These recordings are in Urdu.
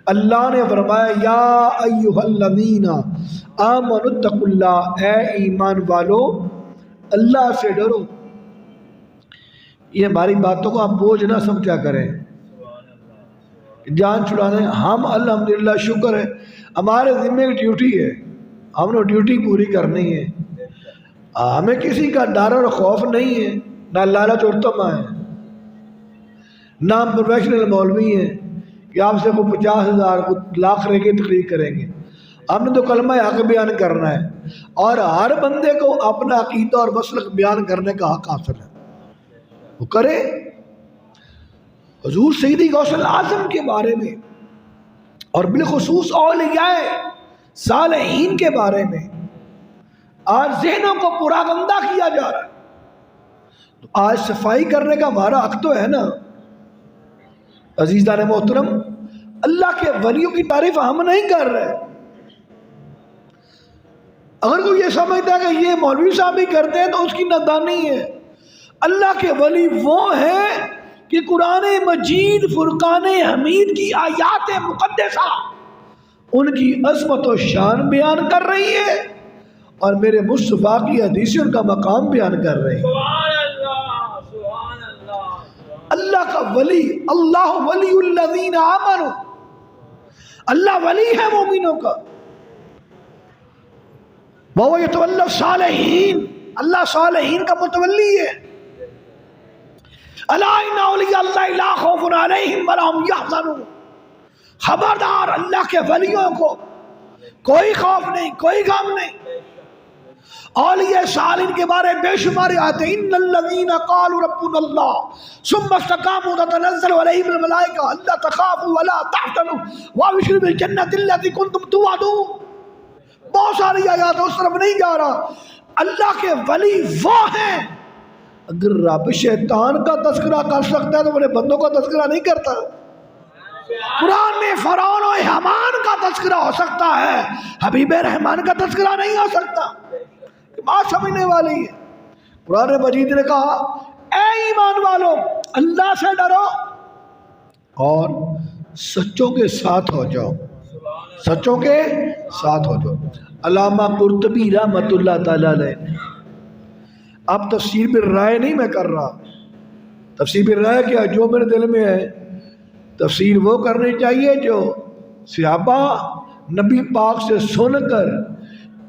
اللہ نے فرمایا یا ایھا الذین آمنوا اتقوا اللہ، اے ایمان والو اللہ سے ڈرو۔ یہ ہماری باتوں کو آپ بوجھ نہ سمجھا کریں، جان چھڑانے۔ ہم الحمدللہ شکر ہے ہمارے ذمے کی ڈیوٹی ہے، ہم نے ڈیوٹی پوری کرنی ہے، ہمیں کسی کا ڈر اور خوف نہیں ہے، نہ لالچ اور طمع ہے، نہ ہم پروفیشنل مولوی ہیں کہ آپ سے کو 50,000 کو لاکھ رہ کے تقریر کریں گے۔ ہم نے تو کلمہ حق بیان کرنا ہے، اور ہر بندے کو اپنا عقیدہ اور مسلک بیان کرنے کا حق حاصل ہے، وہ کرے۔ حضور سیدی غوث اعظم کے بارے میں اور بالخصوص اولیاء صالحین کے بارے میں آج ذہنوں کو پراگندہ کیا جا رہا ہے، تو آج صفائی کرنے کا ہمارا حق تو ہے نا۔ عزیزان محترم، اللہ کے ولیوں کی تعریف ہم نہیں کر رہے۔ اگر کوئی یہ سمجھتا ہے کہ یہ مولوی صاحب ہی کرتے ہیں تو اس کی نادانی ہے۔ اللہ کے ولی وہ ہیں کہ قرآن مجید فرقان حمید کی آیات مقدسہ ان کی عظمت و شان بیان کر رہی ہے، اور میرے مصطفیٰ کی حدیثیں ان کا مقام بیان کر رہے ہیں۔ اللہ کا ولی، اللہ ولی الذین آمنوا، اللہ ولی ہے مومنوں کا۔ وَهُوَ يَتَوَلَّى الصَّالِحِينَ، اللہ صالحین کا متولی ہے۔ أَلَا إِنَّ أَوْلِيَاءَ اللَّهِ لَا خَوْفٌ عَلَيْهِمْ وَلَا هُمْ يَحْزَنُونَ، خبردار اللہ کے ولیوں کو کوئی خوف نہیں، کوئی غم نہیں۔ اولیاء صالحین کے بارے بے شمار آتے ہیں، ان الذین قالوا ربنا اللہ ثم استقاموا تتنزل علیہم الملائکہ الا تخافوا ولا تحزنوا وابشروا بالجنۃ التي کنتم توعدون۔ بہت ساری آیات اس طرف نہیں جا رہا۔ اللہ کے ولی وہ ہیں، اگر رب شیطان کا تذکرہ کر سکتا ہے تو اپنے بندوں کا تذکرہ نہیں کرتا۔ قرآن میں فرعون و حامان کا تذکرہ ہو سکتا ہے، حبیب رحمان کا تذکرہ نہیں ہو سکتا۔ بات سمجھنے والی ہے۔ قرآن مجید نے کہا اے ایمان والو اللہ سے ڈرو اور سچوں کے ساتھ ہو جاؤ، سچوں کے ساتھ ہو جاؤ۔ علامہ قرطبی رحمۃ اللہ تعالی علیہ، اب تفسیر پر رائے نہیں میں کر رہا، تفسیر پر رائے کیا جو میرے دل میں ہے، تفسیر وہ کرنی چاہیے جو صحابہ نبی پاک سے سن کر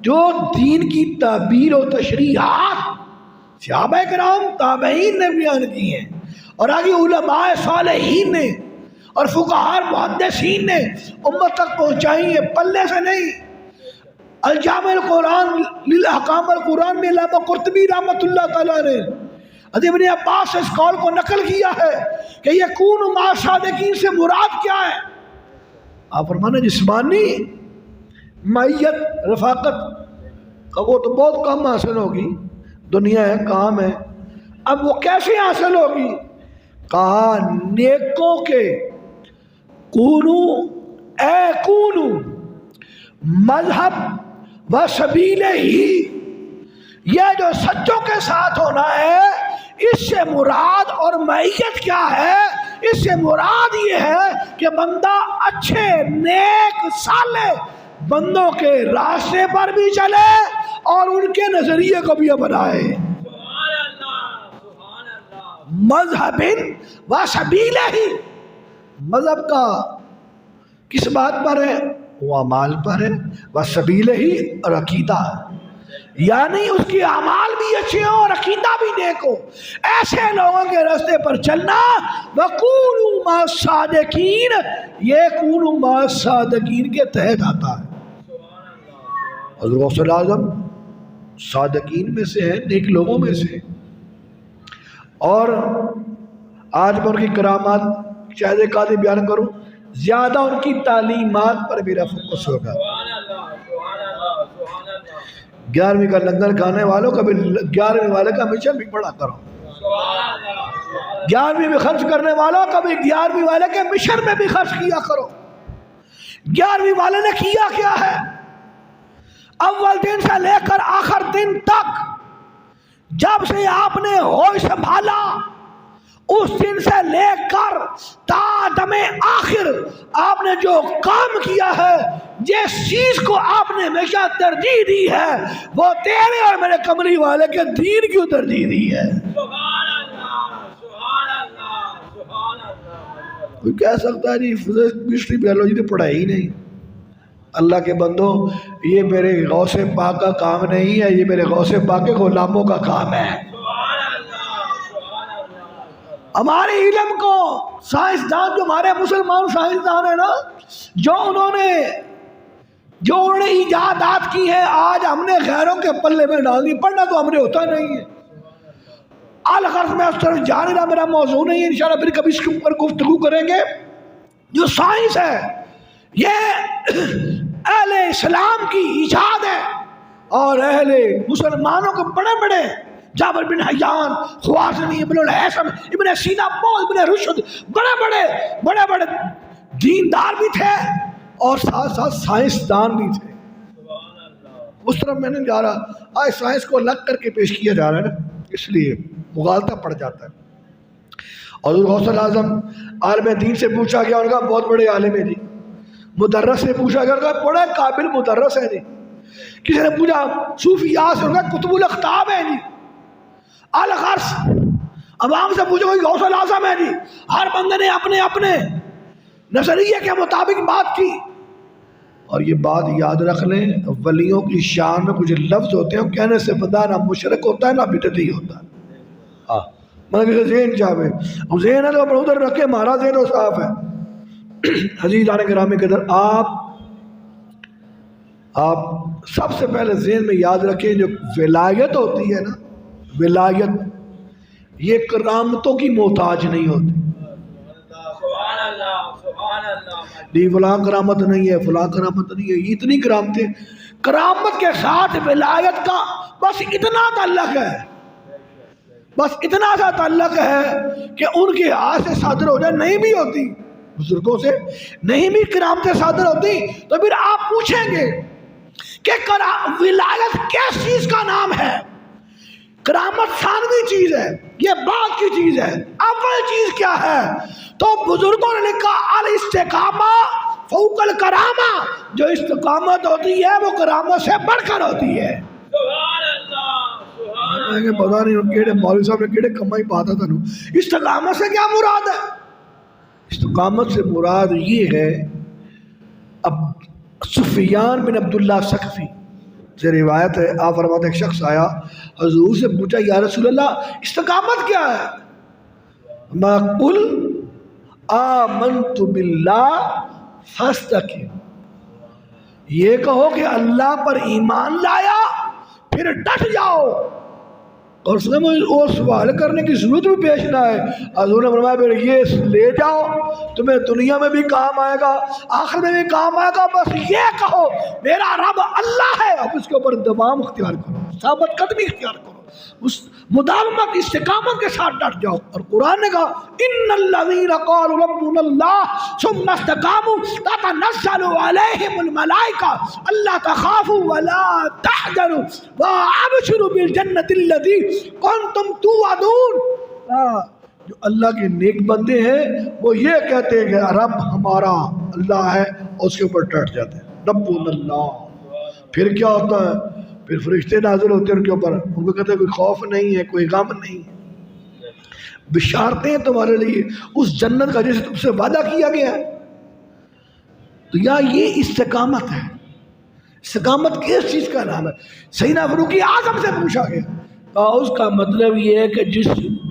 جو دین کی تعبیر و تشریحات صحابہ کرام تابعین نے بیان کی ہیں، اور آگے علماء صالحین نے اور فقہاء محدثین نے امت تک پہنچائی ہیں، پلے سے نہیں۔ الجامع القرآن للاحکام القرآن میں علامہ قرطبی رحمۃ اللہ تعالیٰ نے حضرت ابن عباس سے اس قول کو نقل کیا ہے کہ یکون مع الصادقین سے مراد کیا ہے؟ آپ فرمانا جسمانی معیت رفاقت کا وہ تو بہت کم حاصل ہوگی، دنیا ہے کام ہے، اب وہ کیسے حاصل ہوگی؟ کہا نیکوں کے کونو اے کونو مذہب و سبیل ہی، یہ جو سچوں کے ساتھ ہونا ہے اس سے مراد اور معیت کیا ہے؟ اس سے مراد یہ ہے کہ بندہ اچھے نیک صالح بندوں کے راستے پر بھی چلے اور ان کے نظریے کو بھی اپنائے۔ مذہب و سبیل ہی، مذہب کا کس بات پر ہے؟ وہ اعمال پر ہے، و سبیل ہی اور عقیدہ، یعنی اس کی اعمال بھی اچھے ہوں اور عقیدہ بھی نیک ہو، ایسے لوگوں کے راستے پر چلنا۔ وَقُولُوا مَعَ الصَّادِقِينَ، یہ قُولُوا مَعَ الصَّادِقِينَ کے تحت آتا ہے۔ حضرت غوث اعظم صادقین میں سے ہیں، نیک لوگوں میں سے، اور آج میں ان کی کرامات شاید قاضی بیان کروں، زیادہ ان کی تعلیمات پر میرا فوکس ہوگا۔ 11ویں کا لنگر کھانے والوں کا بھی 11ویں والے کا مشن بھی پڑھا کرو، 11ویں میں خرچ کرنے والوں کا بھی 11ویں والے کے مشن میں بھی خرچ کیا کرو۔ 11ویں والے نے کیا کیا ہے؟ اول دن سے لے کر آخر دن تک جب سے آپ نے ہوش سنبھالا اس دن سے لے کر تا دم آخر آپ نے جو کام کیا ہے، جس چیز کو آپ نے ہمیشہ ترجیح دی ہے، وہ تیرے اور میرے کملی والے کے دین کیوں ترجیح دی ہے؟ سبحان اللہ، سبحان اللہ، سبحان اللہ۔ کوئی کہہ سکتا ہے جی فزکس کیمسٹری بیولوجی تو پڑھائی ہی نہیں۔ اللہ کے بندو، یہ میرے غوث پاک کا کام نہیں ہے، یہ میرے غوث پاک کے غلاموں کا کام ہے۔ ہمارے علم کو سائنسدان، جو ہمارے مسلمان سائنسدان ہیں نا، جو انہوں نے ایجادات کی ہیں، آج ہم نے غیروں کے پلے میں ڈال دی۔ پڑھنا تو ہم نے ہوتا نہیں ہے۔ الغرض میں اس طرف جانے کا میرا موضوع نہیں ہے، انشاءاللہ پھر کبھی اس کے اوپر گفتگو کریں گے۔ جو سائنس ہے یہ اہل اسلام کی ایجاد ہے، اور اہل مسلمانوں کے بڑے بڑے جابر بن حیان، خوازنی، ابن الحیثم، ابن سینا، ابن رشد، بڑے بڑے دیندار بھی تھے اور ساتھ ساتھ سائنسدان بھی تھے۔ اس طرف میں نہیں جا رہا، آج سائنس کو الگ کر کے پیش کیا جا رہا ہے نا، اس لیے مغالطہ پڑ جاتا ہے۔ اور غوث الاعظم عالم دین سے پوچھا گیا، ان کا بہت بڑے عالم ہے جی۔ مدرس سے پوچھا گیا، ان کا بڑے قابل مدرس ہے جی۔ کسی نے پوچھا صوفیاء سے، ان کا قطب الاقطاب ہے جی۔ الغرض عوام سے پوچھو کوئی غوث الاعظم ہے جی۔ ہر بندے نے اپنے اپنے نظریے کے مطابق بات کی۔ اور یہ بات یاد رکھ لیں، ولیوں کی شان میں کچھ لفظ ہوتے ہیں کہنے سے بندہ نہ مشرک ہوتا ہے نہ بدعتی ہوتا ہے۔ مگر ذہن چاہے اب ذہن ہے تو اپنا ادھر رکھے، ہمارا ذہن تو صاف ہے۔ عزیزان گرامی کے در آپ سب سے پہلے ذہن میں یاد رکھیں، جو ولایت ہوتی ہے نا، ولایت یہ کرامتوں کی محتاج نہیں ہوتی۔ نہیں فلاں کرامت نہیں ہے، فلاں کرامت نہیں ہے، اتنی کرامتیں، کرامت کے ساتھ ولایت کا بس اتنا تعلق ہے، بس اتنا سا تعلق ہے کہ ان کے ہاتھ سے صادر ہو جائے، نہیں بھی ہوتی، بزرگوں سے نہیں بھی کرامتیں صادر ہوتی، تو پھر آپ پوچھیں گے کہ ولایت کس چیز کا نام ہے؟ کرامت ثانوی چیز ہے، یہ بعد کی چیز ہے، اول چیز کیا ہے؟ تو بزرگوں نے لکھا الاستقامہ فوق الکرامہ، جو استقامت ہوتی ہے وہ کرامت سے بڑھ کر ہوتی ہے۔ پتا نہیں کیڑے مولوی صاحب نے کیڑے کمائی پاتا تھا۔ استقامت سے کیا مراد ہے؟ استقامت سے مراد یہ ہے، اب سفیان بن عبداللہ ثقفی سے روایت ہے، آپ فرماتے ایک شخص آیا حضور سے پوچھا یا رسول اللہ استقامت کیا ہے؟ ما قل آمنت باللہ فاستقم، یہ کہو کہ اللہ پر ایمان لایا پھر ڈٹ جاؤ، اور اس میں اور سوال کرنے کی ضرورت بھی پیش نہ ہے۔ حضور نے فرمایا پھر یہ لے جاؤ، تمہیں دنیا میں بھی کام آئے گا، آخر میں بھی کام آئے گا، بس یہ کہو میرا رب اللہ ہے، اب اس کے اوپر دوام اختیار کرو، ثابت قدمی اختیار کرو، اس مداومت استقامت کے ساتھ ڈٹ جاؤ۔ اور قرآن نے کہا ان الذین قالوا ربنا اللہ ثم استقاموا تتنزل علیہم الملائکہ الا تخافوا ولا تحزنوا وابشروا بالجنۃ التي کنتم توعدون۔ جو اللہ کے نیک بندے ہیں وہ یہ کہتے ہیں کہ رب ہمارا اللہ ہے، اور اس کے اوپر ڈٹ جاتے ہیں، ربنا اللہ۔ پھر کیا ہوتا ہے؟ پھر فرشتے نازل ہوتے ہیں ان کے اوپر، ان کو کہتے ہیں کوئی خوف نہیں ہے، کوئی غم نہیں ہے، بشارتیں ہیں تمہارے لیے اس جنت کا جسے تم سے وعدہ کیا گیا ہے۔ تو یہ استقامت ہے۔ استقامت کس چیز کا نام ہے؟ سیدنا فاروق اعظم سے پوچھا گیا، اس کا مطلب یہ ہے کہ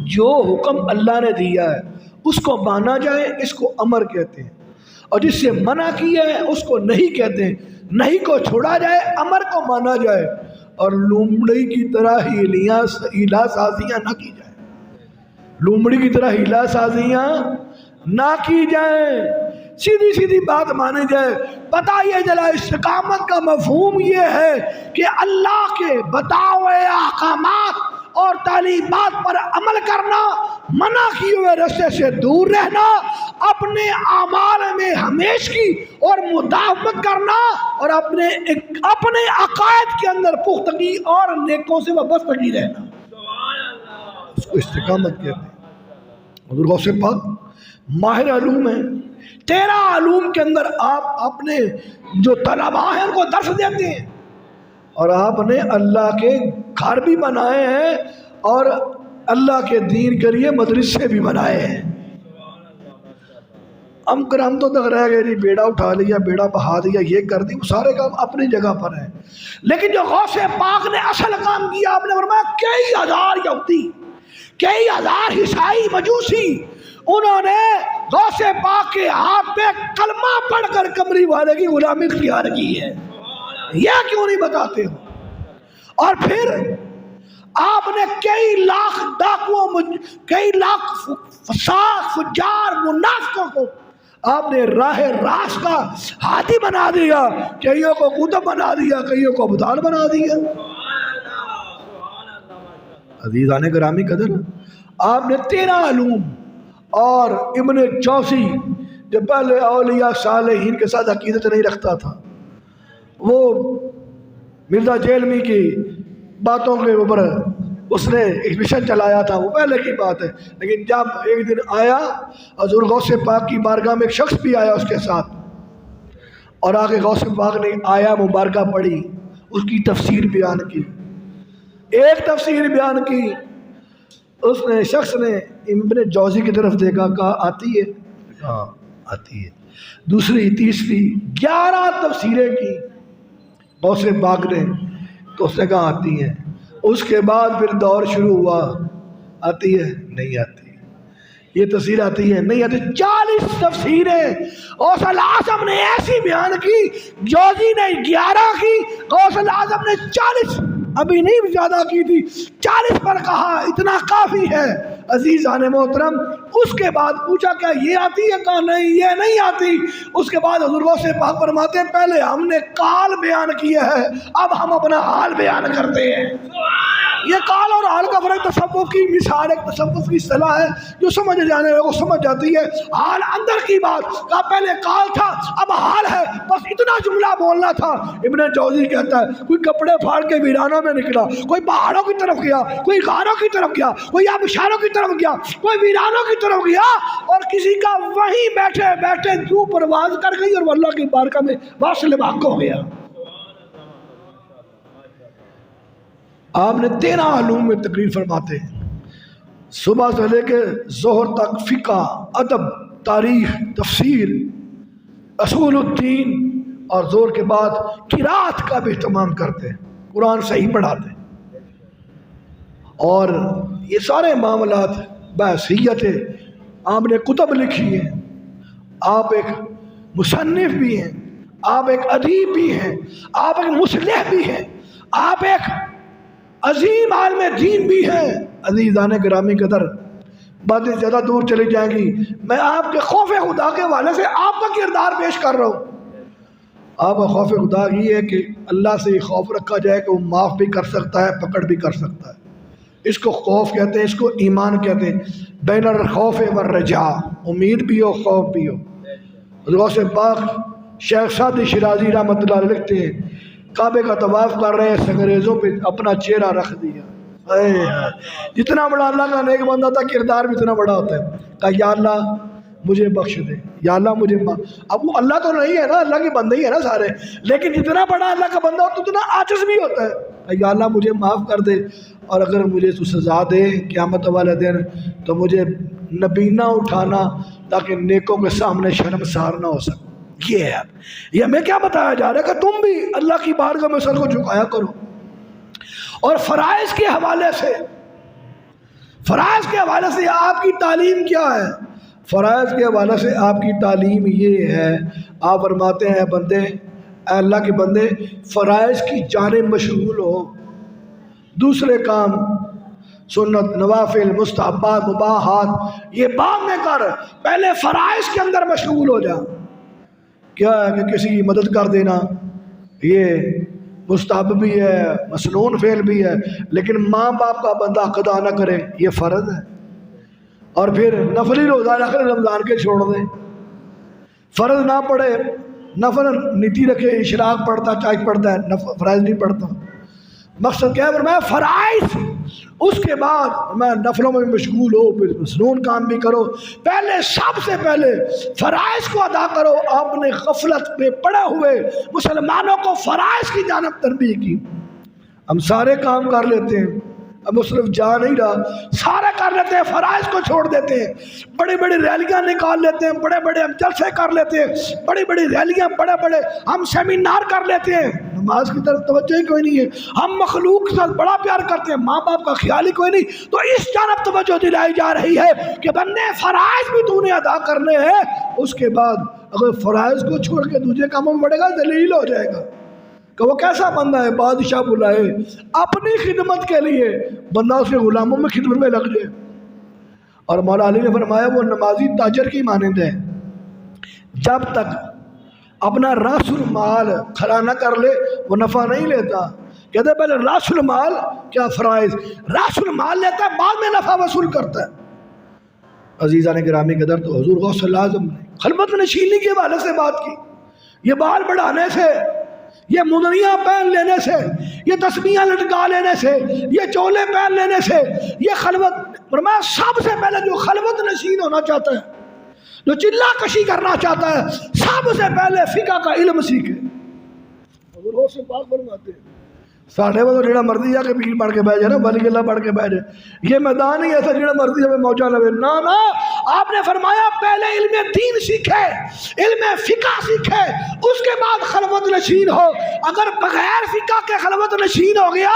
جو حکم اللہ نے دیا ہے اس کو مانا جائے، اس کو امر کہتے ہیں، اور جس سے منع کیا ہے اس کو نہیں کہتے ہیں، نہیں کو چھوڑا جائے، امر کو مانا جائے، اور لومڑی کی طرح ہیلا سازیاں نہ کی جائیں، لومڑی کی طرح ہیلا سازیاں نہ کی جائیں، سیدھی سیدھی بات مانی جائے۔ پتہ یہ چلا استقامت کا مفہوم یہ ہے کہ اللہ کے بتائے ہوئے احکامات اور تعلیمات پر عمل کرنا، منع کیے ہوئے راستے سے دور رہنا، اپنے اعمال میں ہمیشگی اور مداومت کرنا، اور اپنے عقائد کے اندر پختگی اور نیکوں سے وابستگی رہنا، اس کو استقامت کہتے ہیں۔ حضور غوث پاک ماہر علوم ہیں، 13 علوم کے اندر آپ اپنے جو طلباء ہیں ان کو درس دیتے ہیں، اور آپ نے اللہ کے گھر بھی بنائے ہیں اور اللہ کے دین کے لیے مدرسے بھی بنائے ہیں۔ ہم تو تک رہ گئے نہیں، بیڑا اٹھا لیا، بیڑا بہا دیا، یہ کر دی، وہ سارے کام اپنی جگہ پر ہیں، لیکن جو غوث پاک نے اصل کام کیا، آپ نے فرمایا کئی ہزار یہودی، کئی ہزار عیسائی مجوسی، انہوں نے غوث پاک کے ہاتھ پہ کلمہ پڑھ کر کمری والے کی غلامی اختیار کی ہے۔ یہ کیوں نہیں بتاتے ہو؟ اور پھر آپ نے کئی لاکھ ڈاکوؤں، کئی لاکھ فساد فجار منافقوں کو آپ نے راہ راست کا ہاتھی بنا دیا، کئیوں کو قطب بنا دیا، کئیوں کو ابدال بنا دیا۔ عزیزان گرامی قدر، آپ نے 13 علوم، اور ابن جوزی جو پہلے اولیاء صالحین کے ساتھ عقیدت نہیں رکھتا تھا، وہ مرزا جیلمی کی باتوں کے اوپر اس نے ایک مشن چلایا تھا، وہ پہلے کی بات ہے، لیکن جب ایک دن آیا حضور غوث پاک کی بارگاہ میں ایک شخص بھی آیا اس کے ساتھ، اور آگے غوث پاک نے آیا مبارکہ پڑھی، اس کی تفسیر بیان کی، ایک تفسیر بیان کی، اس نے شخص نے ابن جوزی کی طرف دیکھا، کہا آتی ہے؟ ہاں آتی ہے۔ دوسری تیسری 11 تفسیریں کی غوث پاک نے، تو اس نے کہا آتی ہیں۔ اس کے بعد پھر دور شروع ہوا، آتی ہے؟ نہیں آتی۔ یہ تفسیر آتی ہے؟ نہیں آتی۔ 40 تفسیریں غوث اعظم نے ایسی بیان کی، جوزی نے 11 کی، غوث اعظم نے 40 ابھی نہیں زیادہ کی تھی، 40 پر کہا اتنا کافی ہے۔ عزیزان محترم، اس کے بعد پوچھا کیا یہ آتی ہے؟ کہا نہیں یہ نہیں آتی۔ اس کے بعد حضور غوث پاک فرماتے ہیں پہلے ہم نے کال بیان کیا ہے، اب ہم اپنا حال بیان کرتے ہیں۔ یہ کال اور حال کا فرق تصوف کی مثال، ایک تصوف کی اصطلاح ہے جو سمجھ جانے والے کو سمجھ جاتی ہے۔ حال اندر کی بات، کہا پہلے کال تھا اب حال ہے، بس اتنا جملہ بولنا تھا۔ ابن جوزی کہتا ہے کوئی کپڑے پھاڑ کے ویرانوں میں نکلا، کوئی پہاڑوں کی طرف گیا، کوئی غاروں کی طرف گیا، کوئی آبشاروں کی طرف گیا، کوئی ویرانوں کی طرف گیا، اور کسی کا وہیں بیٹھے بیٹھے روح پرواز کر گئی اور وہ اللہ کی بارگاہ میں واصل بحق ہو گیا۔ آپ نے 13 علوم میں تقریر فرماتے ہیں، صبح سے لے کے ظہر تک فقہ، ادب، تاریخ، تفسیر، اصول الدین، اور زور کے بعد قرات کا بھی اہتمام کرتے ہیں، قرآن صحیح پڑھاتے ہیں، اور یہ سارے معاملات بحیثیت آپ نے کتب لکھی ہیں، آپ ایک مصنف بھی ہیں، آپ ایک ادیب بھی ہیں، آپ ایک مصلح بھی ہیں، آپ ایک عظیم عالم دین بھی ہیں۔ عزیزان گرامی قدر، باتیں زیادہ دور چلی جائیں گی، میں آپ کے خوف خدا کے حوالے سے آپ کا کردار پیش کر رہا ہوں۔ آپ کا خوف خدا یہ ہے کہ اللہ سے خوف رکھا جائے کہ وہ معاف بھی کر سکتا ہے، پکڑ بھی کر سکتا ہے، اس کو خوف کہتے ہیں، اس کو ایمان کہتے ہیں۔ بین الخوف والرجاء، امید بھی ہو خوف بھی ہو۔ غوث پاک شیخ سعدی شیرازی رحمۃ اللہ علیہ لکھتے ہیں کعبے کا طواف کر رہے ہیں، سنگریزوں پہ اپنا چہرہ رکھ دیا، جتنا بڑا اللہ کا نیک بندہ تھا کردار بھی اتنا بڑا ہوتا ہے، کہا یا اللہ مجھے بخش دے، یا اللہ مجھے اب وہ اللہ تو نہیں ہے نا، اللہ کے بندے ہی ہے نا سارے، لیکن جتنا بڑا اللہ کا بندہ ہوتا ہے اتنا عاجز بھی ہوتا ہے، یا اللہ مجھے معاف کر دے، اور اگر مجھے تو سزا دے قیامت والے دن تو مجھے نبینا اٹھانا تاکہ نیکوں کے سامنے شرمسار نہ ہو سکے۔ یہ ہے، یہ ہمیں کیا بتایا جا رہا ہے کہ تم بھی اللہ کی بارگاہ میں سر کو جھکایا کرو، اور فرائض کے حوالے سے آپ کی تعلیم کیا ہے؟ فرائض کے حوالے سے آپ کی تعلیم یہ ہے، آپ فرماتے ہیں بندے، اے اللہ کے بندے فرائض کی جانب مشغول ہو، دوسرے کام سنت، نوافل، مستحبات، مباحات یہ بعد میں کر، پہلے فرائض کے اندر مشغول ہو جا۔ کیا ہے کہ کسی کی مدد کر دینا یہ مستحب بھی ہے، مسنون فعل بھی ہے، لیکن ماں باپ کا بندہ ادا نہ کرے یہ فرض ہے، اور پھر نفلی روزہ رکھ رمضان کے چھوڑ دیں، فرض نہ پڑھے، نفل نیتی رکھے، اشراق پڑھتا چاہے پڑھتا ہے، فرائض نہیں پڑھتا۔ مقصد کیا ہے؟ فرمایا فرائض اس کے بعد میں نفلوں میں مشغول ہو، پھر مسنون کام بھی کرو، پہلے سب سے پہلے فرائض کو ادا کرو۔ آپ نے غفلت میں پڑے ہوئے مسلمانوں کو فرائض کی جانب تربیت کی۔ ہم سارے کام کر لیتے ہیں، اب وہ صرف جا نہیں رہا، سارے کر لیتے ہیں، فرائض کو چھوڑ دیتے ہیں، بڑی بڑی ریلیاں نکال لیتے ہیں، بڑے بڑے ہم جلسے کر لیتے ہیں، بڑی بڑی ریلیاں، بڑے بڑے ہم سیمینار کر لیتے ہیں، نماز کی طرف توجہ ہی کوئی نہیں ہے۔ ہم مخلوق کے ساتھ بڑا پیار کرتے ہیں، ماں باپ کا خیال ہی کوئی نہیں۔ تو اس جانب توجہ دلائی جا رہی ہے کہ بندے فرائض بھی تو نے ادا کرنے ہیں، اس کے بعد اگر فرائض کو چھوڑ کے دوسرے کاموں میں بڑھے گا ذلیل ہو جائے گا۔ کہ وہ کیسا بندہ ہے، بادشاہ بلائے اپنی خدمت کے لیے، بندہ اس کے غلاموں میں خدمت میں لگ جائے۔ اور مولا علی نے فرمایا وہ نمازی تاجر کی مانند ہے، جب تک اپنا راس المال کھڑا نہ کر لے وہ نفع نہیں لیتا۔ کہتے ہیں پہلے راس المال کیا فرائض، راس المال لیتا ہے، بعد میں نفع وصول کرتا ہے۔ عزیزان گرامی قدر، تو حضور غوث اعظم نے خلوت نشینی کے حوالے سے بات کی، یہ بال بڑھانے سے، یہ مدنیاں پہن لینے سے، یہ تسبیحاں لٹکا لینے سے، یہ چولے پہن لینے سے، یہ خلوت، فرمایا سب سے پہلے جو خلوت نشین ہونا چاہتا ہے، جو چلہ کشی کرنا چاہتا ہے، سب سے پہلے فقہ کا علم سیکھے۔ حضور غوث پاک فرماتے ہیں ساڑھے وہ جڑا مرضی جا کے پیر پڑھ کے بیٹھ جائے نا، ولی اللہ پڑھ کے بیٹھ جائے، یہ میدان ہی ایسا جڑا مرضی ہمیں موجہ لگے، نا نا، آپ نے فرمایا پہلے علم دین سیکھے، علم فقہ سیکھے، اس کے بعد خلوت نشین ہو۔ اگر بغیر فقہ کے خلوت نشین ہو گیا،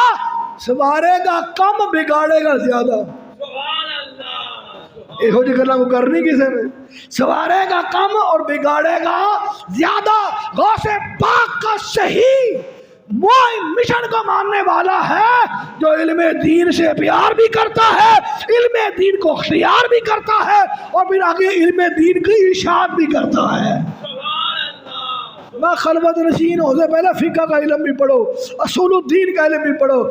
سوارے گا کم بگاڑے گا زیادہ۔ سبحان اللہ، ایہو جی گلاں کو کرنی کسے نے، سوارے گا کم اور بگاڑے گا زیادہ۔ غوث پاک کا صحیح وہ مشن کو ماننے والا ہے جو علم دین سے پیار بھی کرتا ہے، علم دین کو اختیار بھی کرتا ہے، اور پھر آگے علم دین کی اشاعت بھی کرتا ہے۔ سبحان اللہ، میں خلوت نشین ہو سے پہلے فقہ کا علم بھی پڑھو، اصول الدین کا علم بھی پڑھو،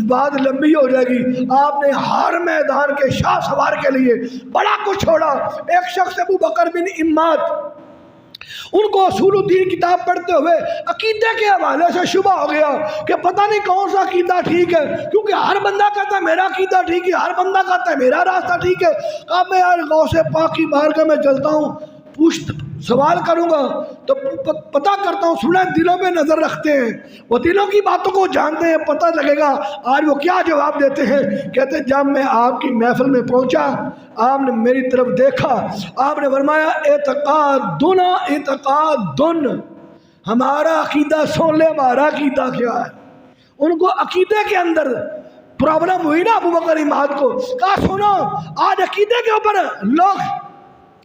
بات لمبی ہو جائے گی۔ آپ نے ہر میدان کے شاہ سوار کے لیے بڑا کچھ چھوڑا۔ ایک شخص ابو بکر بن اماد، ان کو اصول الدین کتاب پڑھتے ہوئے عقیدے کے حوالے سے شبہ ہو گیا کہ پتہ نہیں کون سا عقیدہ ٹھیک ہے، کیونکہ ہر بندہ کہتا ہے میرا عقیدہ ٹھیک ہے، ہر بندہ کہتا ہے میرا راستہ ٹھیک ہے۔ کہا میں یار غوث پاک کی بارگاہ میں چلتا ہوں، سوال کروں گا تو پتہ کرتا ہوں، سنیں دلوں میں نظر رکھتے ہیں، وہ دلوں کی باتوں کو جانتے ہیں، پتہ لگے گا آج وہ کیا جواب دیتے ہیں۔ کہتے ہیں جب میں آپ کی محفل میں پہنچا، آپ نے میری طرف دیکھا، آپ نے فرمایا اعتقادن اعتقادن، ہمارا عقیدہ سن لے، ہمارا عقیدہ کیا ہے۔ ان کو عقیدے کے اندر پرابلم ہوئی نا ابو بکر اماد کو، کہا سنو آج عقیدے کے اوپر لوگ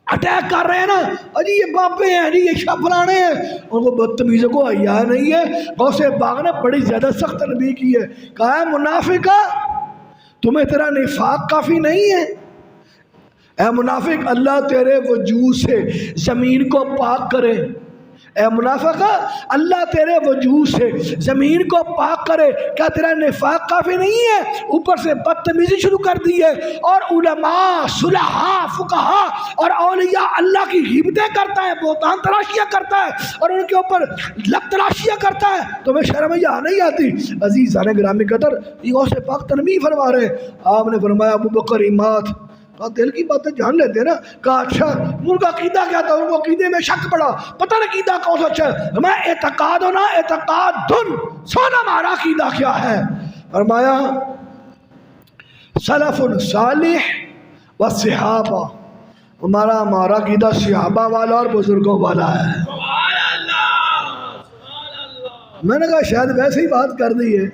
اٹیک کر رہے ہیں نا، اجی یہ بابے ہیں، اجی یہ شاہ فلانے ہیں، ان کو بدتمیزوں کو حیا نہیں ہے۔ غوث پاک نے بڑی زیادہ سخت تنبیہ کی ہے، کہا ہے منافقہ تمہیں تیرا نفاق کافی نہیں ہے؟ اے منافق، اللہ تیرے وجود سے زمین کو پاک کرے، اے منافق اللہ تیرے وجود سے زمین کو پاک کرے، کیا تیرا نفاق کافی نہیں ہے؟ اوپر سے بدتمیزی شروع کر دی ہے، اور علماء صلحاء فقہاء اور اولیاء اللہ کی غیبتیں کرتا ہے، بہتان تراشیاں کرتا ہے، اور ان کے اوپر لب تراشیاں کرتا ہے، تمہیں شرم یہاں نہیں آتی؟ عزیزان گرامی قدر، یہ غوث پاک تنبیہ فرما رہے ہیں۔ آپ نے فرمایا ابو بکر اماد، کہا دل کی باتیں جان لیتے ہیں نا، کہا اچھا ان کا عقیدہ کیا تھا؟ ان کو عقیدے میں شک پڑا، پتہ نہیں عقیدہ کون سا اچھا ہے۔ میں اعتقاد ہونا اعتقادن، سونا ہمارا عقیدہ کیا ہے؟ فرمایا سلف صالح و صحابہ، ہمارا عقیدہ صحابہ والا اور بزرگوں والا ہے۔ سبحان اللہ، سبحان اللہ۔ میں نے کہا شاید ویسے ہی بات کر دی ہے،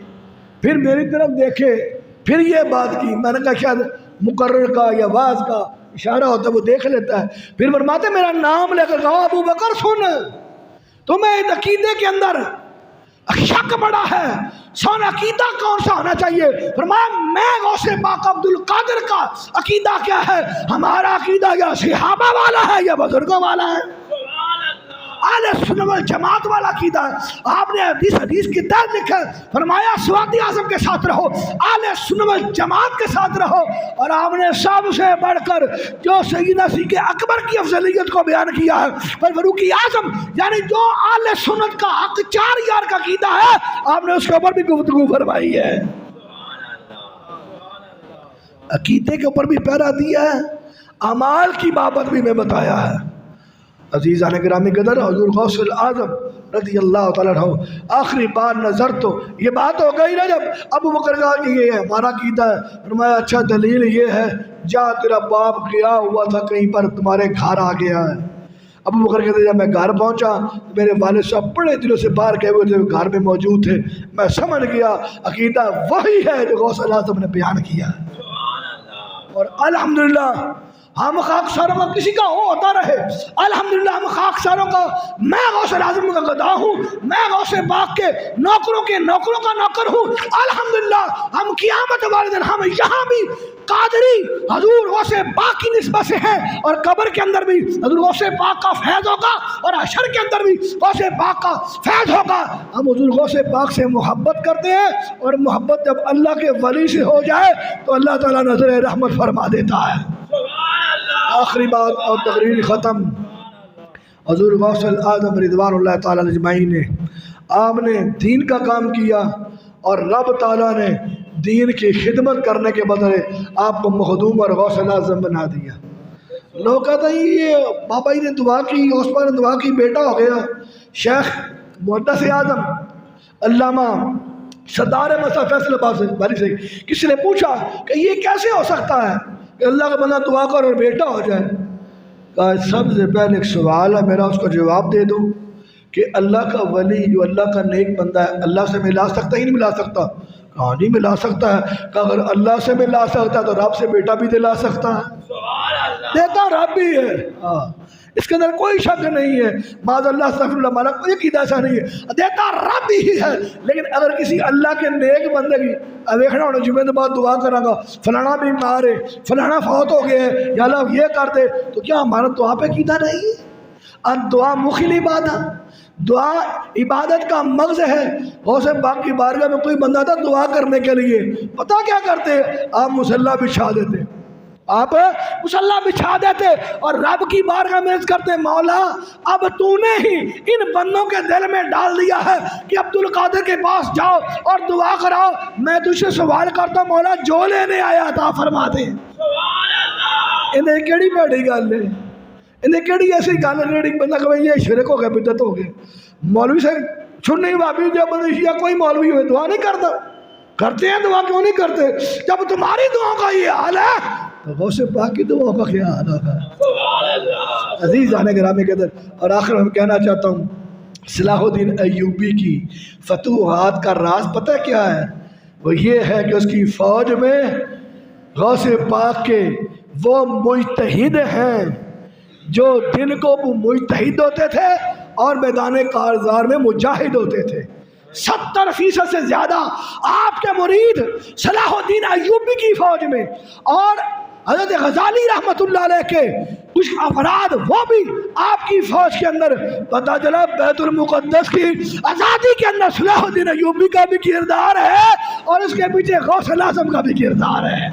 پھر میری طرف دیکھے، پھر یہ بات کی، میں نے کہا شاید مقرر کا یا واز کا اشارہ ہوتا ہے، وہ دیکھ لیتا ہے۔ پھر فرماتے میرا نام لے کر کہا ابو بکر سن، تمہیں عقیدے کے اندر شک پڑا ہے، سن عقیدہ کون سا ہونا چاہیے؟ فرمایا میں غوث پاک عبد القادر کا عقیدہ کیا ہے؟ ہمارا عقیدہ یا صحابہ والا ہے یا بزرگوں والا ہے، اہل سنت والجماعت والا عقیدہ ہے۔ آپ نے حدیث کی تحت لکھا، فرمایا سوادی اعظم کے ساتھ رہو، اہل سنت والجماعت کے ساتھ رہو، اور آپ نے سب سے بڑھ کر جو سیدنا صدیق اکبر کی افضلیت کو بیان کیا ہے، فاروق اعظم یعنی جو اہل سنت کا حق چار یار کا عقیدہ ہے، آپ نے اس کے اوپر بھی گفتگو فرمائی ہے۔ عقیدے کے اوپر بھی پہرا دیا ہے، اعمال کی بابت بھی میں بتایا ہے۔ عزیزان گرامی قدر، حضور غوث الاعظم رضی اللہ تعالیٰ عنہ آخری بار نظر تو یہ بات ہو گئی نا جب ابو بکر کہا کہ یہ ہمارا عقیدہ ہے، فرمایا اچھا دلیل یہ ہے، جا تیرا باپ گیا ہوا تھا کہیں پر تمہارے گھر آ گیا ہے۔ ابو بکر کہتے جب میں گھر پہنچا میرے والد صاحب بڑے دنوں سے باہر گئے ہوئے تھے، گھر میں موجود تھے، میں سمجھ گیا عقیدہ وہی ہے جو غوث الاعظم نے بیان کیا ہے۔ اور الحمدللہ ہم خاکساروں کا کسی کا ہوتا رہے، الحمدللہ ہم خاکساروں کا، میں غوث الاعظم کا گدا ہوں، میں غوث پاک کے نوکروں کا نوکر ہوں، الحمدللہ ہم قیامت والے دن ہم یہاں بھی قادری حضور غوث پاک کی نسبت سے ہیں، اور قبر کے اندر بھی حضور غوث پاک کا فیض ہوگا، اور حشر کے اندر بھی غوث پاک کا فیض ہوگا۔ ہم حضور غوث پاک سے محبت کرتے ہیں، اور محبت جب اللہ کے ولی سے ہو جائے تو اللہ تعالیٰ نظر رحمت فرما دیتا ہے۔ آخری بات اور تقریر ختم، حضور غوث الاعظم رضوان اللہ تعالیٰ اجمعین نے آپ نے دین کا کام کیا، اور رب تعالیٰ نے دین کی خدمت کرنے کے بدلے آپ کو مخدوم اور غوث الاعظم بنا دیا۔ لوگ کہتے ہیں یہ بابا جی نے دعا کی، غوث پاک نے دعا کی، بیٹا ہو گیا۔ شیخ محدث اعظم علامہ سردار مصطفیٰ فیصل باری سے کسی نے پوچھا کہ یہ کیسے ہو سکتا ہے کہ اللہ کا بندہ دعا کر اور بیٹا ہو جائے؟ کہا سب سے پہلے ایک سوال ہے میرا، اس کو جواب دے دوں کہ اللہ کا ولی جو اللہ کا نیک بندہ ہے اللہ سے ملا سکتا ہی نہیں ملا سکتا؟ کہاں نہیں ملا سکتا ہے؟ کہ اگر اللہ سے ملا سکتا ہے تو رب سے بیٹا بھی دلا سکتا ہے، دیتا رب بھی ہے، اس کے اندر کوئی شک نہیں ہے، معاذ اللہ استغفر اللہ، ہمارا کوئی عقیدہ ایسا نہیں ہے، دیتا رب ہی ہے۔ لیکن اگر کسی اللہ کے نیک بندے کی دیکھنا ہونا جمعے کے بعد دعا کرا گا فلانا بیمار ہے، فلانا فوت ہو گیا ہے، یا اللہ یہ کر دے، تو کیا ہمارا دعا پہ عقیدہ نہیں ہے؟ اور دعا مخل عبادت، دعا عبادت کا مغز ہے۔ غوث پاک کی بارگاہ میں کوئی بندہ تھا دعا کرنے کے لیے، پتہ کیا کرتے؟ آپ مصلی بچھا دیتے، آپ مصلی بچھا دیتے اور رب کی بارگاہ میں عرض کرتے مولا اب تو نے ہی ان بندوں کے دل میں ڈال دیا ہے کہ عبد القادر کے پاس جاؤ اور دعا کراؤ، میں تجھ سے سوال کرتا ہوں مولا جو لینے آیا عطا فرما دے۔ انہیں کیڑی بڑی گل ہے، انہیں کیڑی ایسی گل ہے جڑی بندہ کہ یہ شرک ہو گیا، بدعت ہو گیا۔ مولوی سے چھنی بابی جب یا کوئی مولوی ہوئے دعا نہیں کرتا، کرتے ہیں دعا کیوں نہیں کرتے؟ جب تمہاری دعا کا یہ حال ہے تو غوث پاک کی دعا کا کیا حال ہوگا؟ عزیز آنے گرامی کے در، اور آخر میں کہنا چاہتا ہوں صلاح الدین ایوبی کی فتوحات کا راز پتہ کیا ہے؟ وہ یہ ہے کہ اس کی فوج میں غوث پاک کے وہ مجتہد ہیں جو دن کو وہ مجتہد ہوتے تھے اور میدان کارزار میں مجاہد ہوتے تھے۔ 70% سے زیادہ آپ کے مرید صلاح الدین ایوبی کی فوج میں، اور حضرت غزالی رحمت اللہ علیہ کے کچھ افراد وہ بھی آپ کی فوج کے اندر، پتہ چلا بیت المقدس کی آزادی کے اندر صلاح الدین ایوبی کا بھی کردار ہے، اور اس کے پیچھے غوث الاعظم کا بھی کردار ہے۔